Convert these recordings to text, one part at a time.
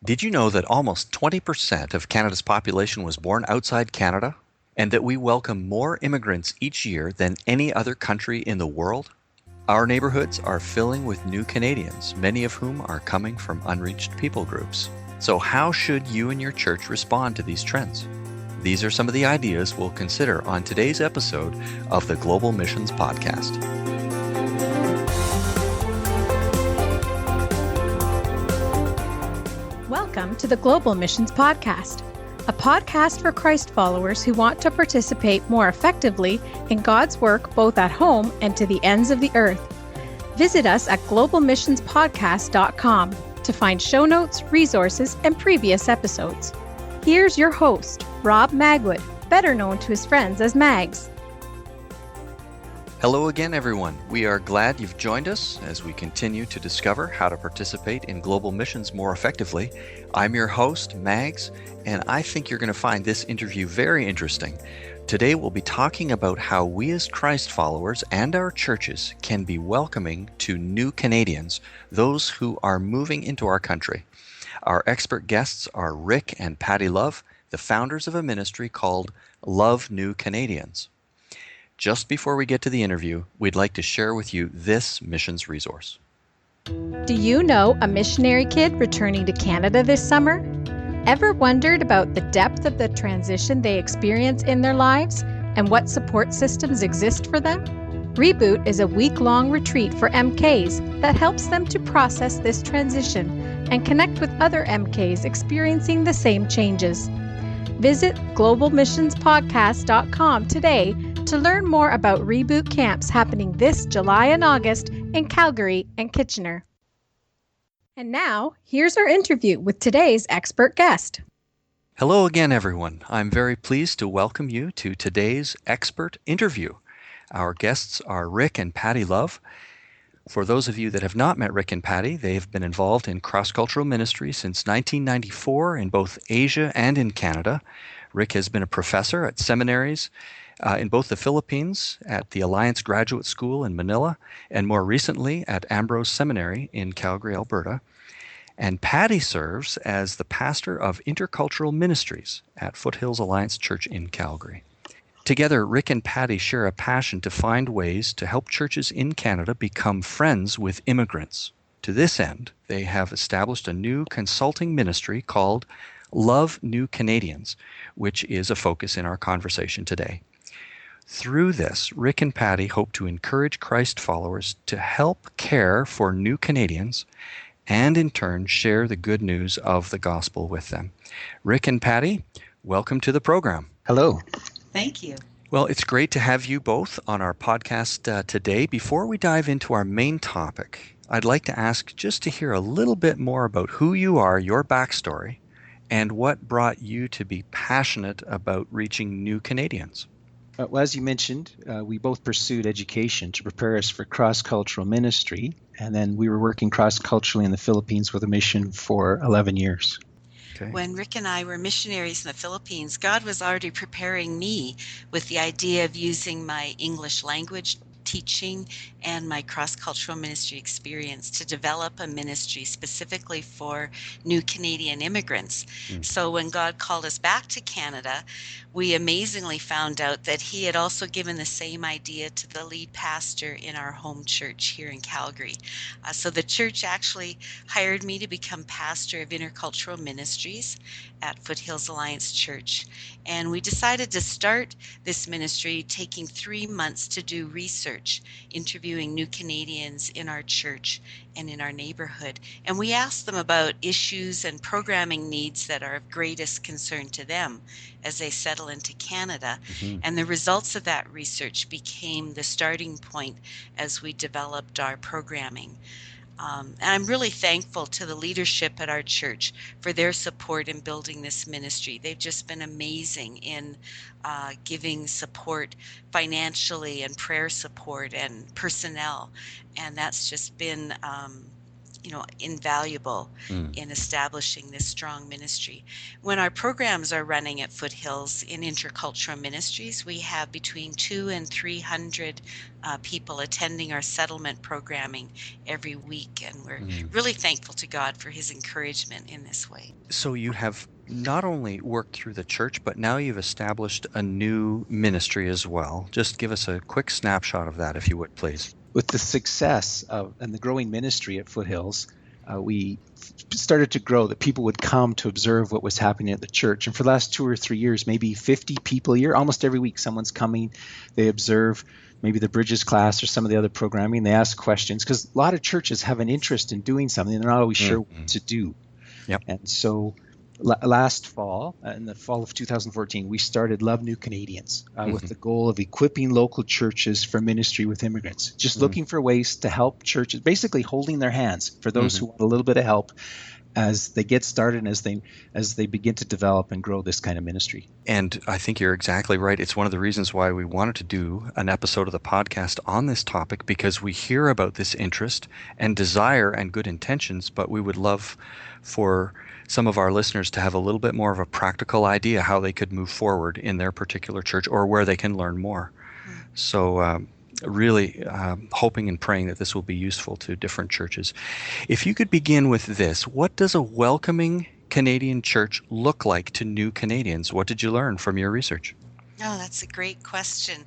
Did you know that almost 20% of Canada's population was born outside Canada? And that we welcome more immigrants each year than any other country in the world? Our neighborhoods are filling with new Canadians, many of whom are coming from unreached people groups. So how should you and your church respond to these trends? These are some of the ideas we'll consider on today's episode of the Global Missions Podcast. Welcome to the Global Missions Podcast, a podcast for Christ followers who want to participate more effectively in God's work both at home and to the ends of the earth. Visit us at globalmissionspodcast.com to find show notes, resources, and previous episodes. Here's your host, Rob Magwood, better known to his friends as Mags. Hello again, everyone. We are glad you've joined us as we continue to discover how to participate in global missions more effectively. I'm your host, Mags, and I think you're going to find this interview very interesting. Today we'll be talking about how we as Christ followers and our churches can be welcoming to new Canadians, those who are moving into our country. Our expert guests are Rick and Patti Love, the founders of a ministry called LoveNewCanadians. Just before we get to the interview, we'd like to share with you this missions resource. Do you know a missionary kid returning to Canada this summer? Ever wondered about the depth of the transition they experience in their lives and what support systems exist for them? Reboot is a week-long retreat for MKs that helps them to process this transition and connect with other MKs experiencing the same changes. Visit globalmissionspodcast.com today to learn more about Reboot camps happening this July and August in Calgary and Kitchener. And now, here's our interview with today's expert guest. Hello again, everyone. I'm very pleased to welcome you to today's expert interview. Our guests are Rick and Patti Love. For those of you that have not met Rick and Patti, they have been involved in cross-cultural ministry since 1994 in both Asia and in Canada. Rick has been a professor at seminaries in both the Philippines, at the Alliance Graduate School in Manila, and more recently at Ambrose Seminary in Calgary, Alberta. And Patti serves as the pastor of InterCultural Ministries at Foothills Alliance Church in Calgary. Together, Rick and Patti share a passion to find ways to help churches in Canada become friends with immigrants. To this end, they have established a new consulting ministry called LoveNewCanadians, which is a focus in our conversation today. Through this, Rick and Patti hope to encourage Christ followers to help care for new Canadians and in turn share the good news of the gospel with them. Rick and Patti, welcome to the program. Hello. Thank you. Well, it's great to have you both on our podcast today. Before we dive into our main topic, I'd like to ask just to hear a little bit more about who you are, your backstory, and what brought you to be passionate about reaching new Canadians. Well, as you mentioned, we both pursued education to prepare us for cross-cultural ministry, and then we were working cross-culturally in the Philippines with a mission for 11 years. Okay. When Rick and I were missionaries in the Philippines, God was already preparing me with the idea of using my English language teaching and my cross-cultural ministry experience to develop a ministry specifically for new Canadian immigrants. So when God called us back to Canada, we amazingly found out that he had also given the same idea to the lead pastor in our home church here in Calgary. So the church actually hired me to become pastor of InterCultural Ministries at Foothills Alliance Church. And we decided to start this ministry taking 3 months to do research, interviewing new Canadians in our church and in our neighborhood. And we asked them about issues and programming needs that are of greatest concern to them as they settle into Canada. And the results of that research became the starting point as we developed our programming. And I'm really thankful to the leadership at our church for their support in building this ministry. They've just been amazing in giving support financially and prayer support and personnel. And that's just been invaluable in establishing this strong ministry. When our programs are running at Foothills in Intercultural Ministries, we have between 200 and 300 people attending our settlement programming every week, and we're really thankful to God for his encouragement in this way. So you have not only worked through the church, but now you've established a new ministry as well. Just give us a quick snapshot of that, if you would, please. With the success of and the growing ministry at Foothills, we started to grow, that people would come to observe what was happening at the church. And for the last 2 or 3 years, maybe 50 people a year, almost every week, someone's coming, they observe maybe the Bridges class or some of the other programming, they ask questions, because a lot of churches have an interest in doing something, they're not always sure what to do. Yep. And so last fall, in the fall of 2014, we started LoveNewCanadians with the goal of equipping local churches for ministry with immigrants, just looking for ways to help churches, basically holding their hands for those who want a little bit of help as they get started and as they begin to develop and grow this kind of ministry. And I think you're exactly right. It's one of the reasons why we wanted to do an episode of the podcast on this topic, because we hear about this interest and desire and good intentions, but we would love for some of our listeners to have a little bit more of a practical idea how they could move forward in their particular church or where they can learn more. So really hoping and praying that this will be useful to different churches. If you could begin with this, what does a welcoming Canadian church look like to new Canadians? What did you learn from your research? Oh, that's a great question.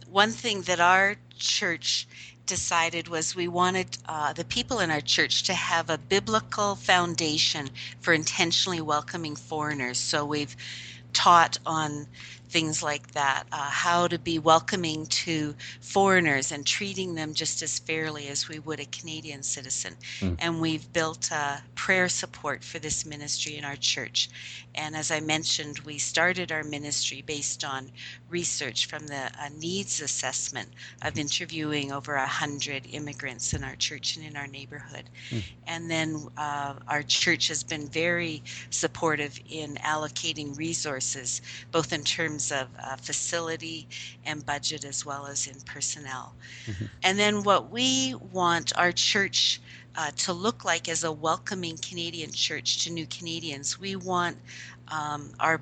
One thing that our church decided was we wanted the people in our church to have a biblical foundation for intentionally welcoming foreigners. So we've taught on things like that, how to be welcoming to foreigners and treating them just as fairly as we would a Canadian citizen. And we've built prayer support for this ministry in our church. And as I mentioned, we started our ministry based on research from the needs assessment of interviewing over 100 immigrants in our church and in our neighborhood. And then our church has been very supportive in allocating resources, both in terms of facility and budget as well as in personnel. And then what we want our church to look like as a welcoming Canadian church to new Canadians, we want our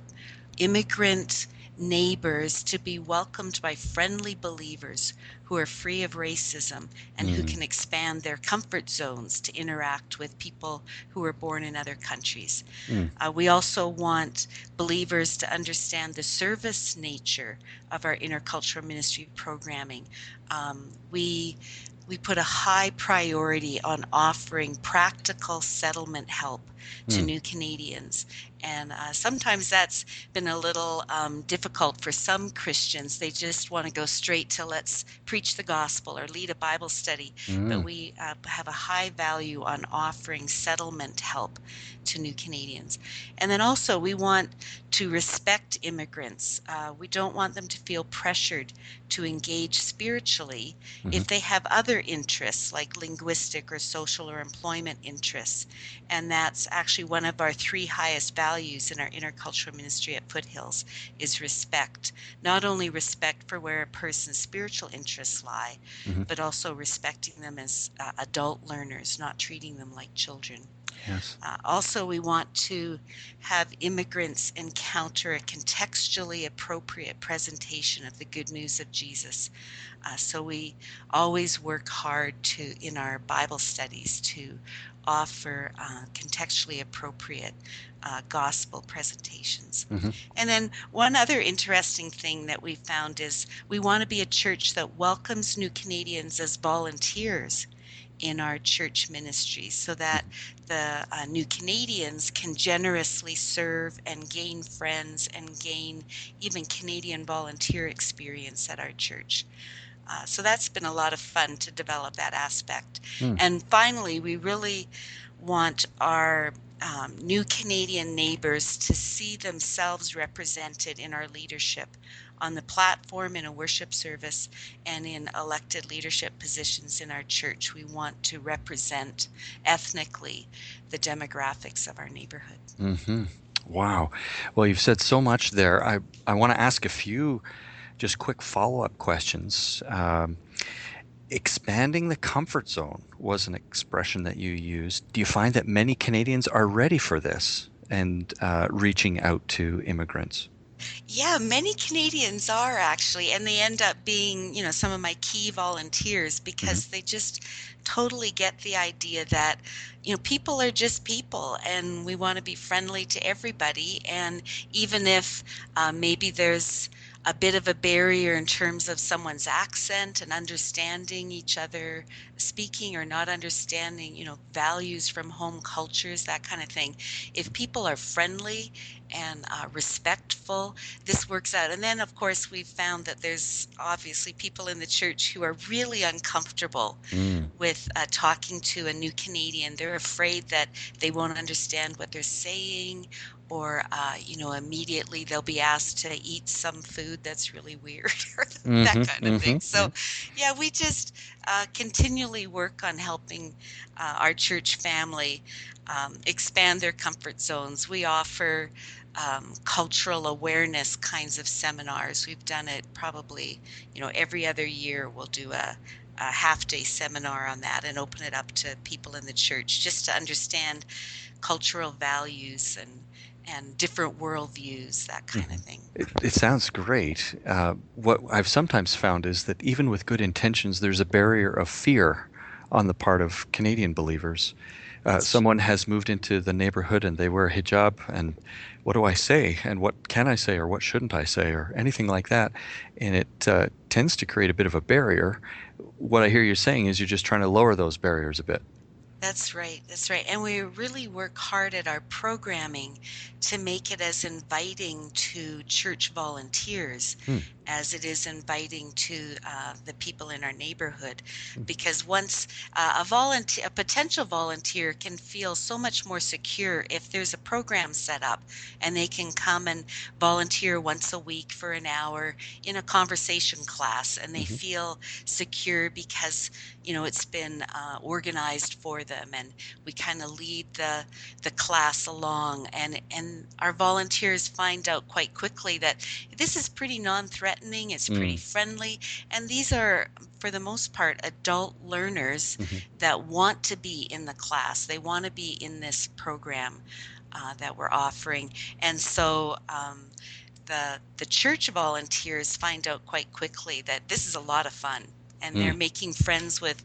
immigrant neighbors to be welcomed by friendly believers who are free of racism and who can expand their comfort zones to interact with people who are born in other countries. We also want believers to understand the service nature of our intercultural ministry programming. We put a high priority on offering practical settlement help to new Canadians. And sometimes that's been a little difficult for some Christians. They just want to go straight to let's preach the gospel or lead a Bible study. But we have a high value on offering settlement help to new Canadians. And then also we want to respect immigrants. We don't want them to feel pressured to engage spiritually if they have other interests like linguistic or social or employment interests. And that's actually one of our 3 highest values in our intercultural ministry at Foothills is respect. Not only respect for where a person's spiritual interests lie, but also respecting them as adult learners, not treating them like children. Yes. Also, we want to have immigrants encounter a contextually appropriate presentation of the good news of Jesus. So we always work hard in our Bible studies to offer contextually appropriate gospel presentations. And then one other interesting thing that we found is we want to be a church that welcomes new Canadians as volunteers in our church ministry so that the new Canadians can generously serve and gain friends and gain even Canadian volunteer experience at our church. So that's been a lot of fun to develop that aspect. And finally, we really want our new Canadian neighbors to see themselves represented in our leadership on the platform in a worship service and in elected leadership positions in our church. We want to represent ethnically the demographics of our neighborhood. Wow. Well, you've said so much there. I want to ask a few just quick follow-up questions. Expanding the comfort zone was an expression that you used. Do you find that many Canadians are ready for this and reaching out to immigrants? Yeah, many Canadians are actually, and they end up being, some of my key volunteers Hmm. because they just totally get the idea that, people are just people and we want to be friendly to everybody. And even if maybe there's a bit of a barrier in terms of someone's accent and understanding each other speaking or not understanding, values from home cultures, that kind of thing. If people are friendly and respectful, this works out. And then, of course, we've found that there's obviously people in the church who are really uncomfortable Mm. with talking to a new Canadian. They're afraid that they won't understand what they're saying, or immediately they'll be asked to eat some food that's really weird, or that kind of thing. So, Yeah. yeah, we just continually work on helping our church family expand their comfort zones. We offer cultural awareness kinds of seminars. We've done it probably, every other year we'll do a half-day seminar on that and open it up to people in the church just to understand cultural values and different worldviews, that kind of Mhm. thing. It sounds great. What I've sometimes found is that even with good intentions, there's a barrier of fear on the part of Canadian believers. That's true. Someone has moved into the neighborhood and they wear a hijab, and what do I say? And what can I say? Or what shouldn't I say? Or anything like that. And it tends to create a bit of a barrier. What I hear you saying is you're just trying to lower those barriers a bit. That's right. That's right. And we really work hard at our programming to make it as inviting to church volunteers Hmm. as it is inviting to the people in our neighborhood. Hmm. Because once a potential volunteer can feel so much more secure if there's a program set up and they can come and volunteer once a week for an hour in a conversation class, and they Hmm. feel secure because it's been organized for them, and we kind of lead the class along, and our volunteers find out quite quickly that this is pretty non-threatening, it's pretty Hmm. friendly, and these are for the most part adult learners Hmm. that want to be in the class. They want to be in this program that we're offering. And so the church volunteers find out quite quickly that this is a lot of fun, and Hmm. they're making friends with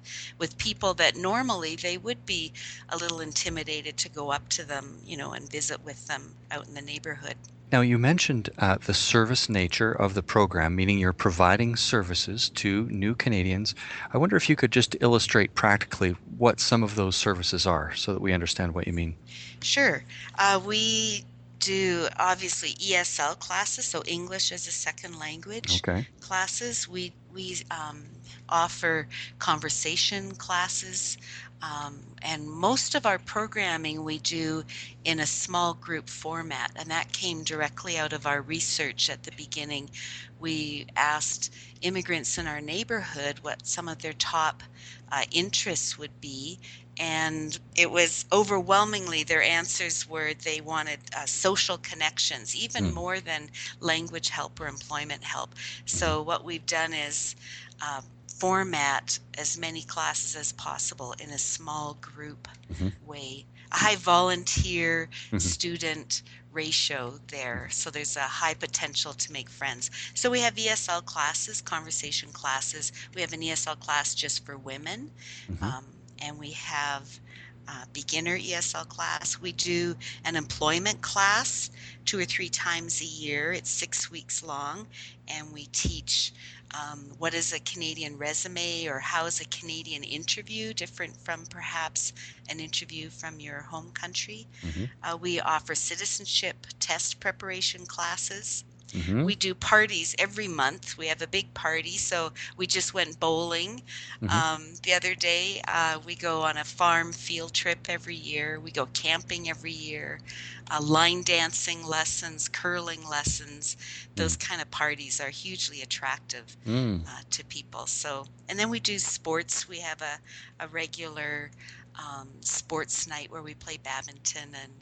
people that normally they would be a little intimidated to go up to them, and visit with them out in the neighborhood. Now, you mentioned the service nature of the program, meaning you're providing services to new Canadians. I wonder if you could just illustrate practically what some of those services are so that we understand what you mean. Sure. We do obviously ESL classes, so English as a second language Okay. classes. We offer conversation classes, and most of our programming we do in a small group format, and that came directly out of our research at the beginning. We asked immigrants in our neighborhood what some of their top interests would be, and it was overwhelmingly their answers were they wanted social connections even Mm. more than language help or employment help. Hmm. So what we've done is format as many classes as possible in a small group Hmm. way, a high volunteer Hmm. student ratio there, so there's a high potential to make friends. So we have ESL classes, conversation classes. We have an ESL class just for women, Hmm. um, and we have beginner ESL class. We do an employment class 2 or 3 times a year. It's 6 weeks long, and we teach what is a Canadian resume, or how is a Canadian interview different from perhaps an interview from your home country. Hmm. We offer citizenship test preparation classes. Hmm. We do parties every month. We have a big party, so we just went bowling Hmm. the other day. We go on a farm field trip every year. We go camping every year. Line dancing lessons, curling lessons. Those kind of parties are hugely attractive Mm. to people. So, and then we do sports. We have a regular sports night where we play badminton and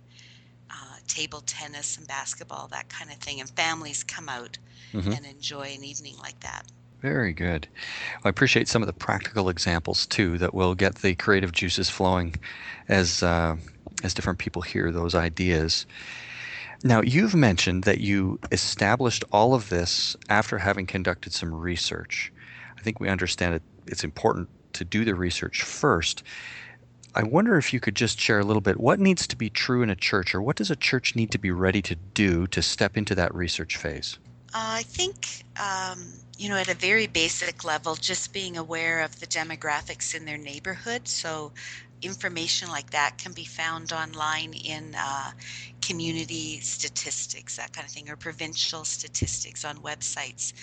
table tennis and basketball, that kind of thing. And families come out Hmm. and enjoy an evening like that. Very good. I appreciate some of the practical examples too that will get the creative juices flowing as different people hear those ideas. Now, you've mentioned that you established all of this after having conducted some research. I think we understand it's important to do the research first. I wonder if you could just share a little bit what needs to be true in a church, or what does a church need to be ready to do to step into that research phase? I think, at a very basic level, just being aware of the demographics in their neighborhood. So information like that can be found online in community statistics, that kind of thing, or provincial statistics on websites.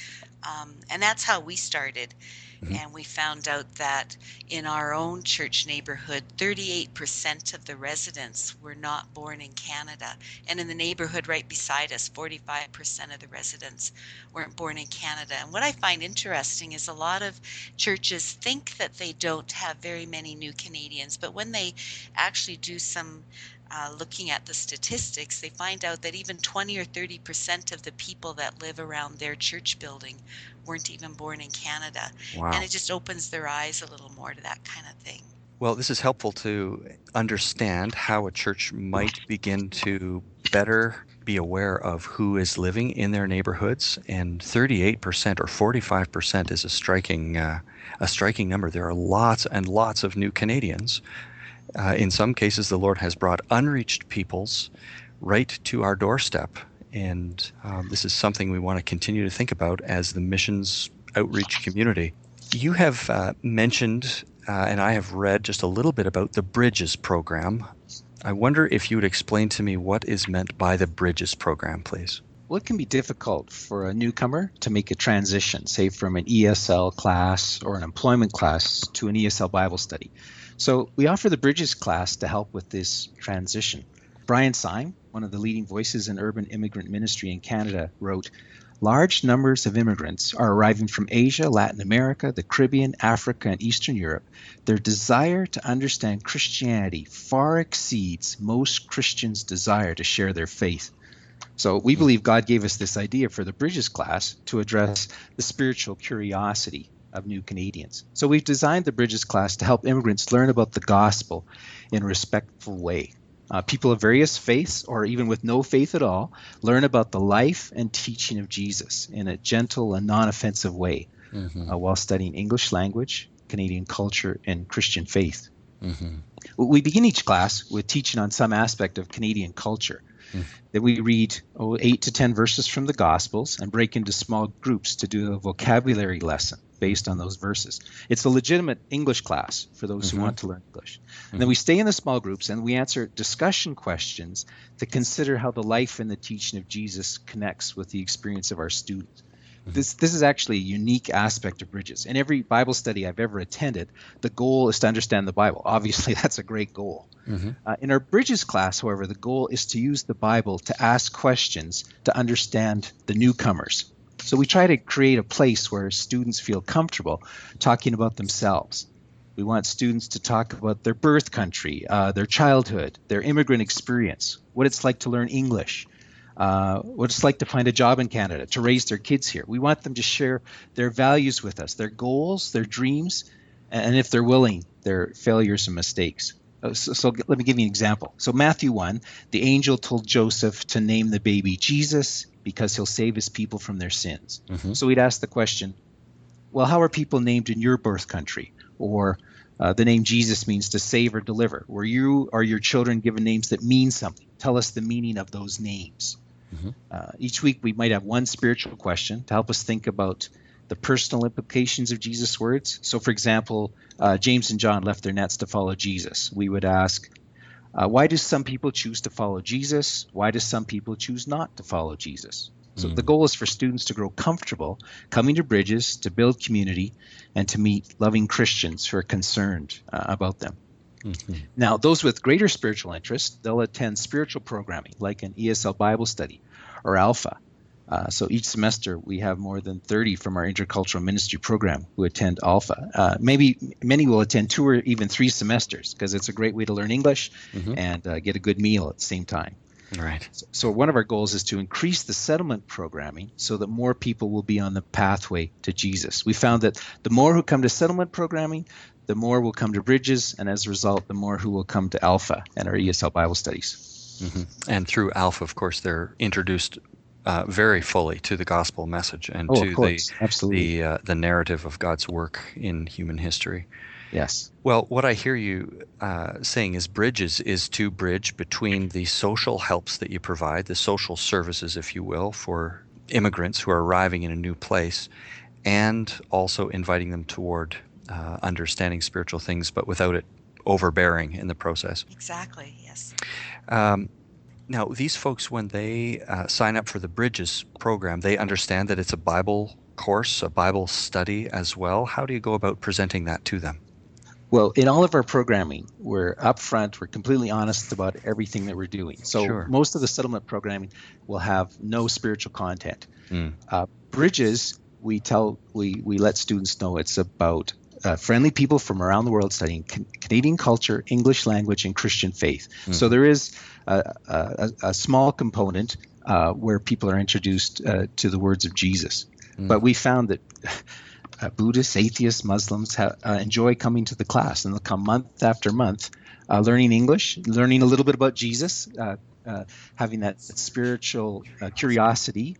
And that's how we started. Mhm. And we found out that in our own church neighborhood, 38% of the residents were not born in Canada. And in the neighborhood right beside us, 45% of the residents weren't born in Canada. And what I find interesting is a lot of churches think that they don't have very many new Canadians, but when they actually do some looking at the statistics, they find out that even 20 or 30% of the people that live around their church building weren't even born in Canada. And Wow. it just opens their eyes a little more to that kind of thing. Well, this is helpful to understand how a church might begin to better be aware of who is living in their neighborhoods. And 38% or 45% is a striking number. There are lots and lots of new Canadians. In some cases, the Lord has brought unreached peoples right to our doorstep. And this is something we want to continue to think about as the missions outreach community. You have mentioned, and I have read just a little bit about the Bridges program. I wonder if you would explain to me what is meant by the Bridges program, please. Well, it can be difficult for a newcomer to make a transition, say from an ESL class or an employment class to an ESL Bible study. So we offer the Bridges class to help with this transition. Brian Syme, one of the leading voices in urban immigrant ministry in Canada, wrote, "Large numbers of immigrants are arriving from Asia, Latin America, the Caribbean, Africa, and Eastern Europe. Their desire to understand Christianity far exceeds most Christians' desire to share their faith." So we believe God gave us this idea for the Bridges class to address the spiritual curiosity of new Canadians. So we've designed the Bridges class to help immigrants learn about the gospel in a respectful way. People of various faiths, or even with no faith at all, learn about the life and teaching of Jesus in a gentle and non-offensive way while studying English language, Canadian culture, and Christian faith. Mm-hmm. We begin each class with teaching on some aspect of Canadian culture. Then we read 8 to 10 verses from the Gospels and break into small groups to do a vocabulary lesson based on those verses. It's a legitimate English class for those who want to learn English. And then we stay in the small groups and we answer discussion questions to consider how the life and the teaching of Jesus connects with the experience of our students. This is actually a unique aspect of Bridges. In every Bible study I've ever attended, the goal is to understand the Bible. Obviously, that's a great goal. In our Bridges class, however, the goal is to use the Bible to ask questions to understand the newcomers. So we try to create a place where students feel comfortable talking about themselves. We want students to talk about their birth country, their childhood, their immigrant experience, what it's like to learn English, what it's like to find a job in Canada, to raise their kids here. We want them to share their values with us, their goals, their dreams, and if they're willing, their failures and mistakes. So let me give you an example. So Matthew 1, the angel told Joseph to name the baby Jesus because he'll save his people from their sins. So we'd ask the question, well, how are people named in your birth country? Or the name Jesus means to save or deliver. Were you or your children given names that mean something? Tell us the meaning of those names. Each week we might have one spiritual question to help us think about the personal implications of Jesus' words. So for example, James and John left their nets to follow Jesus. We would ask, why do some people choose to follow Jesus? Why do some people choose not to follow Jesus? So the goal is for students to grow comfortable coming to Bridges, to build community, and to meet loving Christians who are concerned about them. Now, those with greater spiritual interest, they'll attend spiritual programming like an ESL Bible study or Alpha. So each semester we have more than 30 from our InterCultural Ministry program who attend Alpha. Maybe many will attend 2 or even 3 semesters because it's a great way to learn English and get a good meal at the same time. Right. So one of our goals is to increase the settlement programming so that more people will be on the pathway to Jesus. We found that the more who come to settlement programming, the more will come to Bridges, and as a result, the more who will come to Alpha and our ESL Bible studies. Mm-hmm. And through Alpha, of course, they're introduced very fully to the gospel message and Oh, of to course, absolutely. the narrative of God's work in human history. Yes. Well, what I hear you saying is Bridges is to bridge between the social helps that you provide, the social services, if you will, for immigrants who are arriving in a new place, and also inviting them toward understanding spiritual things, but without it overbearing in the process. Exactly, yes. Now, these folks, when they sign up for the Bridges program, they understand that it's a Bible course, a Bible study as well. How do you go about presenting that to them? Well, in all of our programming, we're upfront, we're completely honest about everything that we're doing. So Sure. most of the settlement programming will have no spiritual content. Mm. Bridges, we let students know it's about friendly people from around the world studying Canadian culture, English language, and Christian faith. Mm-hmm. So there is a small component where people are introduced to the words of Jesus. Mm. But we found that Buddhists, atheists, Muslims enjoy coming to the class, and they'll come month after month, learning English, learning a little bit about Jesus, having that spiritual curiosity,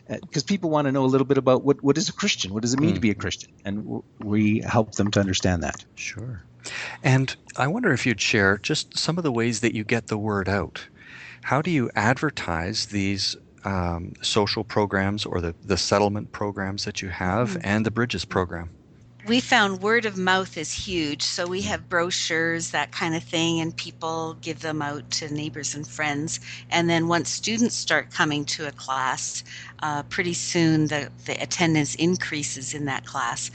because people want to know a little bit about what is a Christian, what does it mean to be a Christian, and we help them to understand that. Sure. And I wonder if you'd share just some of the ways that you get the word out. How do you advertise these social programs or the settlement programs that you have and the Bridges program? We found word of mouth is huge. So we have brochures, that kind of thing, and people give them out to neighbors and friends. And then once students start coming to a class, pretty soon the attendance increases in that class.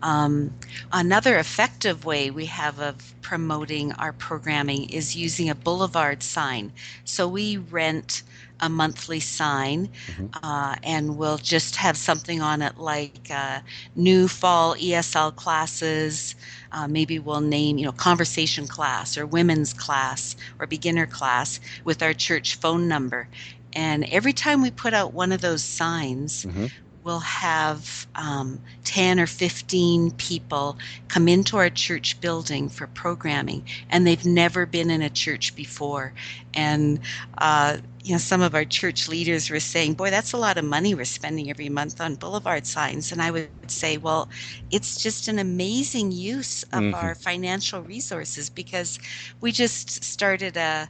Another effective way we have of promoting our programming is using a boulevard sign. So we rent a monthly sign, and we'll just have something on it like new fall ESL classes. Maybe we'll name, conversation class or women's class or beginner class with our church phone number. And every time we put out one of those signs, we'll have 10 or 15 people come into our church building for programming, and they've never been in a church before. And some of our church leaders were saying, boy, that's a lot of money we're spending every month on boulevard signs. And I would say, well, it's just an amazing use of our financial resources, because we just started a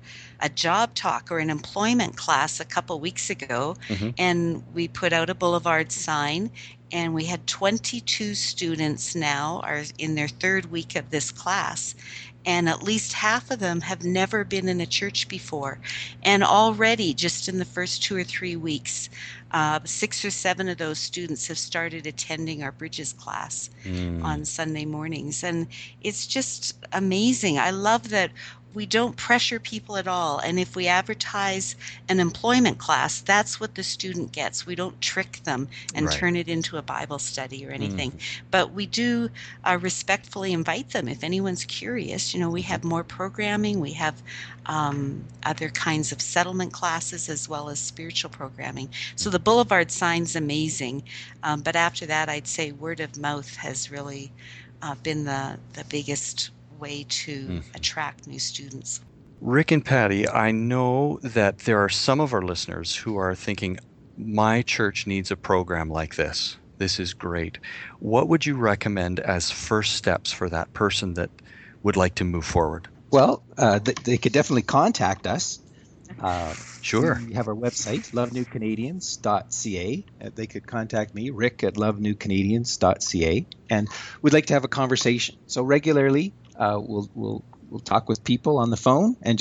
job talk or an employment class a couple weeks ago, and we put out a boulevard sign, and we had 22 students now are in their third week of this class. And at least half of them have never been in a church before. And already, just in the first 2 or 3 weeks, 6 or 7 of those students have started attending our Bridges class on Sunday mornings. And it's just amazing. I love that we don't pressure people at all. And if we advertise an employment class, that's what the student gets. We don't trick them and turn it into a Bible study or anything. But we do respectfully invite them. If anyone's curious, we have more programming. We have other kinds of settlement classes as well as spiritual programming. So the boulevard sign's amazing. But after that, I'd say word of mouth has really been the biggest way to attract new students. Rick and Patti, I know that there are some of our listeners who are thinking, my church needs a program like this. This is great. What would you recommend as first steps for that person that would like to move forward? Well, they could definitely contact us. Sure. We have our website, LoveNewCanadians.ca. They could contact me, Rick at LoveNewCanadians.ca, and we'd like to have a conversation. So regularly, we'll talk with people on the phone, and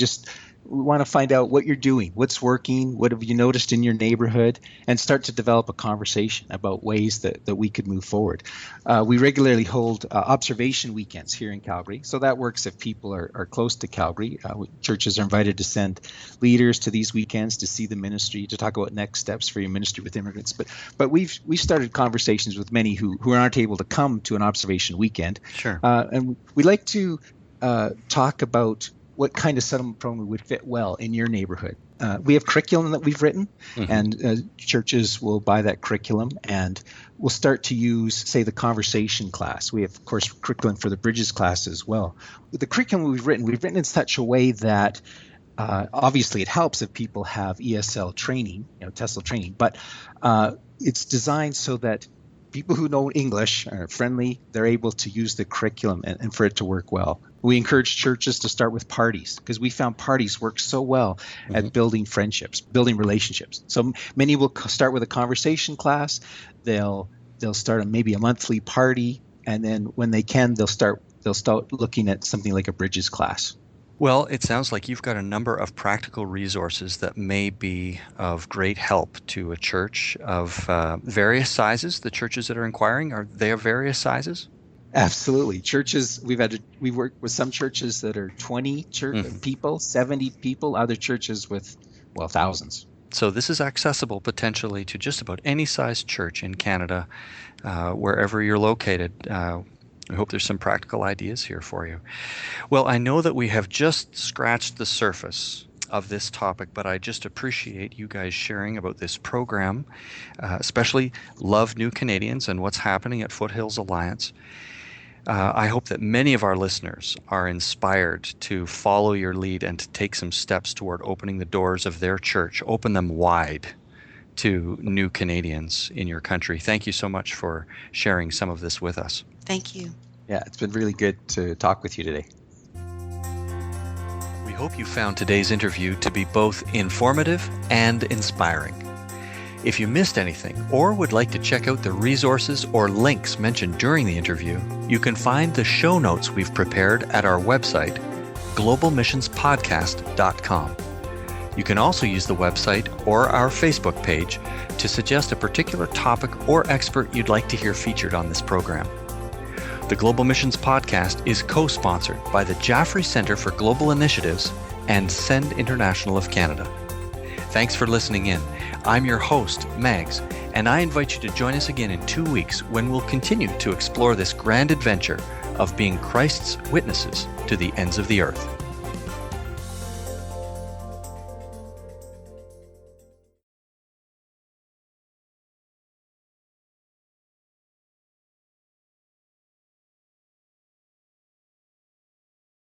we want to find out what you're doing, what's working, what have you noticed in your neighborhood, and start to develop a conversation about ways that we could move forward. We regularly hold observation weekends here in Calgary, so that works if people are close to Calgary. Churches are invited to send leaders to these weekends to see the ministry, to talk about next steps for your ministry with immigrants. But we've started conversations with many who aren't able to come to an observation weekend. Sure. And we like to talk about what kind of settlement program would fit well in your neighborhood. We have curriculum that we've written, and churches will buy that curriculum, and we'll start to use, say, the conversation class. We have, of course, curriculum for the Bridges class as well. With the curriculum we've written in such a way that obviously it helps if people have ESL training, TESOL training, but it's designed so that people who know English are friendly, they're able to use the curriculum and for it to work well. We encourage churches to start with parties because we found parties work so well at building friendships, building relationships. So many will start with a conversation class. They'll start maybe a monthly party, and then when they can, they'll start looking at something like a Bridges class. Well, it sounds like you've got a number of practical resources that may be of great help to a church of various sizes. The churches that are inquiring, are they of various sizes? Absolutely. Churches, we've worked with some churches that are 20 people, 70 people, other churches with, thousands. So this is accessible potentially to just about any size church in Canada, wherever you're located. I hope there's some practical ideas here for you. Well, I know that we have just scratched the surface of this topic, but I just appreciate you guys sharing about this program, especially Love New Canadians and what's happening at Foothills Alliance. I hope that many of our listeners are inspired to follow your lead and to take some steps toward opening the doors of their church, open them wide to new Canadians in your country. Thank you so much for sharing some of this with us. Thank you. Yeah, it's been really good to talk with you today. We hope you found today's interview to be both informative and inspiring. If you missed anything or would like to check out the resources or links mentioned during the interview, you can find the show notes we've prepared at our website, globalmissionspodcast.com. You can also use the website or our Facebook page to suggest a particular topic or expert you'd like to hear featured on this program. The Global Missions Podcast is co-sponsored by the Jaffrey Centre for Global Initiatives and Send International of Canada. Thanks for listening in. I'm your host, Mags, and I invite you to join us again in 2 weeks when we'll continue to explore this grand adventure of being Christ's witnesses to the ends of the earth.